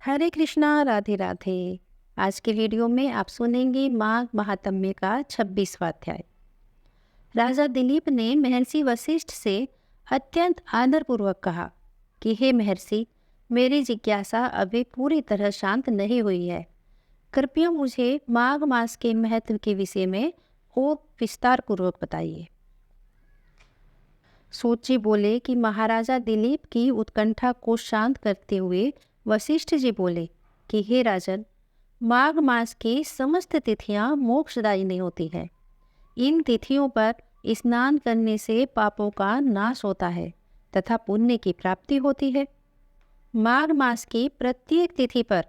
हरे कृष्णा, राधे राधे। आज के वीडियो में आप सुनेंगे माघ महात्म्य का 26वां अध्याय। राजा दिलीप ने महर्षि वशिष्ठ से अत्यंत आदरपूर्वक कहा कि हे महर्षि, मेरी जिज्ञासा अभी पूरी तरह शांत नहीं हुई है। कृपया मुझे माघ मास के महत्व के विषय में और विस्तार पूर्वक बताइए। सूत जी बोले कि महाराजा दिलीप की उत्कंठा को शांत करते हुए वशिष्ठ जी बोले कि हे राजन, माघ मास की समस्त तिथियां मोक्षदायिनी होती हैं। इन तिथियों पर स्नान करने से पापों का नाश होता है तथा पुण्य की प्राप्ति होती है। माघ मास की प्रत्येक तिथि पर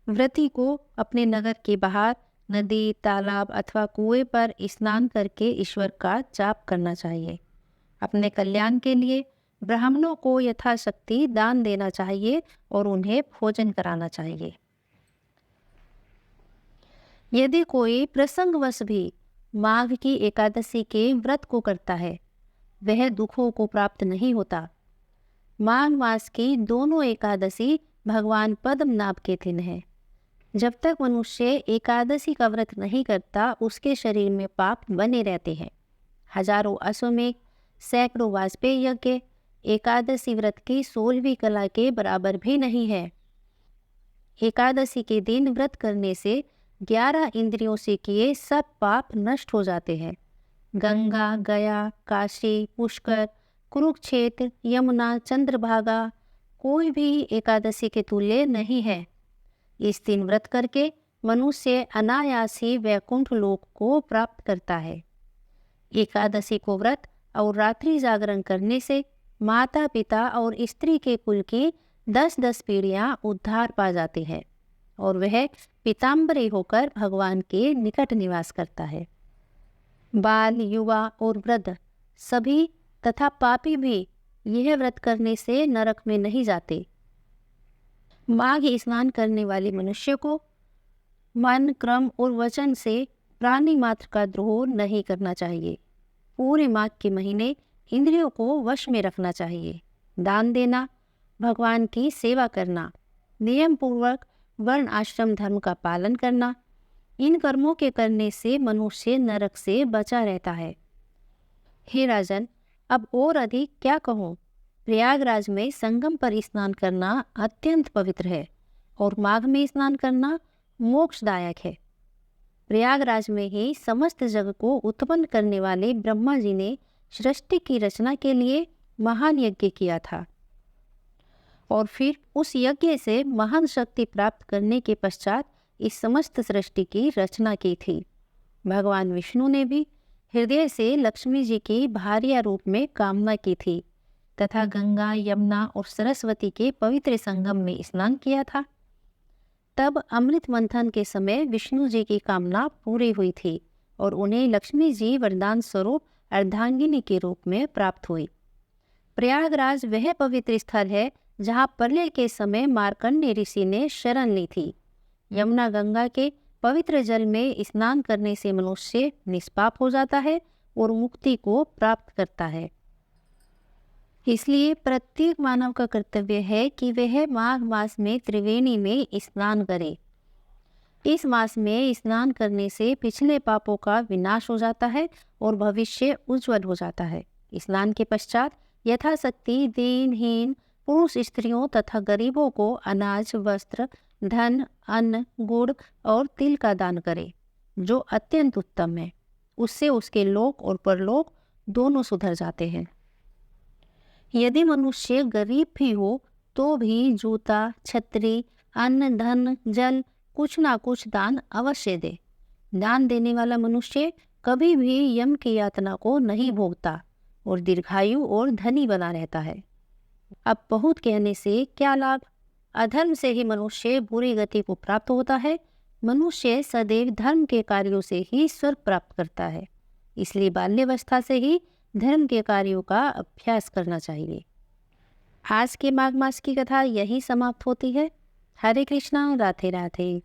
व्रती को अपने नगर के बाहर नदी, तालाब अथवा कुएं पर स्नान करके ईश्वर का जाप करना चाहिए। अपने कल्याण के लिए ब्राह्मणों को यथाशक्ति दान देना चाहिए और उन्हें भोजन कराना चाहिए। यदि कोई प्रसंगवश भी माघ की एकादशी के व्रत को करता है, वह दुखों को प्राप्त नहीं होता। माघ मास की दोनों एकादशी भगवान पद्मनाभ के दिन है। जब तक मनुष्य एकादशी का व्रत नहीं करता, उसके शरीर में पाप बने रहते हैं। हजारों अश्वमेध, सैकड़ों वाजपेयी यज्ञ एकादशी व्रत की 16वीं कला के बराबर भी नहीं है। एकादशी के दिन व्रत करने से 11 इंद्रियों से किए सब पाप नष्ट हो जाते हैं। गंगा, गया, काशी, पुष्कर, कुरुक्षेत्र, यमुना, चंद्रभागा कोई भी एकादशी के तुल्य नहीं है। इस दिन व्रत करके मनुष्य अनायास ही वैकुंठ लोक को प्राप्त करता है। एकादशी को व्रत और रात्रि जागरण करने से माता पिता और स्त्री के कुल की 10-10 पीढ़ियां उद्धार पा जाती है और वह पीताम्बरी होकर भगवान के निकट निवास करता है। बाल, युवा और वृद्ध सभी तथा पापी भी यह व्रत करने से नरक में नहीं जाते। माघ स्नान करने वाले मनुष्य को मन, क्रम और वचन से प्राणी मात्र का द्रोह नहीं करना चाहिए। पूरे माघ के महीने इंद्रियों को वश में रखना चाहिए। दान देना, भगवान की सेवा करना, नियम पूर्वक वर्ण आश्रम धर्म का पालन करना, इन कर्मों के करने से मनुष्य नरक से बचा रहता है। हे राजन, अब और अधिक क्या कहूँ। प्रयागराज में संगम पर स्नान करना अत्यंत पवित्र है और माघ में स्नान करना मोक्षदायक है। प्रयागराज में ही समस्त जग को उत्पन्न करने वाले ब्रह्मा जी ने सृष्टि की रचना के लिए महान यज्ञ किया था और फिर उस यज्ञ से महान शक्ति प्राप्त करने के पश्चात इस समस्त सृष्टि की रचना की थी। भगवान विष्णु ने भी हृदय से लक्ष्मी जी की भार्या रूप में कामना की थी तथा गंगा, यमुना और सरस्वती के पवित्र संगम में स्नान किया था। तब अमृत मंथन के समय विष्णु जी की कामना पूरी हुई थी और उन्हें लक्ष्मी जी वरदान स्वरूप अर्धांगिनी के रूप में प्राप्त हुई। प्रयागराज वह पवित्र स्थल है जहाँ प्रलय के समय मार्कंडेय ऋषि ने शरण ली थी। यमुना, गंगा के पवित्र जल में स्नान करने से मनुष्य निष्पाप हो जाता है और मुक्ति को प्राप्त करता है। इसलिए प्रत्येक मानव का कर्तव्य है कि वह माघ मास में त्रिवेणी में स्नान करे। इस मास में स्नान करने से पिछले पापों का विनाश हो जाता है और भविष्य उज्जवल हो जाता है। स्नान के पश्चात यथाशक्ति दीनहीन पुरुष, स्त्रियों तथा गरीबों को अनाज, वस्त्र, धन, अन्न, गुड़ और तिल का दान करे, जो अत्यंत उत्तम है। उससे उसके लोक और परलोक दोनों सुधर जाते हैं। यदि मनुष्य गरीब भी हो तो भी जूता, छतरी, अन्न, धन, जल कुछ ना कुछ दान अवश्य दे। दान देने वाला मनुष्य कभी भी यम की यातना को नहीं भोगता और दीर्घायु और धनी बना रहता है। अब बहुत कहने से क्या लाभ। अधर्म से ही मनुष्य बुरी गति को प्राप्त होता है। मनुष्य सदैव धर्म के कार्यों से ही स्वर्ग प्राप्त करता है। इसलिए बाल्यावस्था से ही धर्म के कार्यों का अभ्यास करना चाहिए। आज के माघ मास की कथा यही समाप्त होती है। हरे कृष्णा, राधे राधे।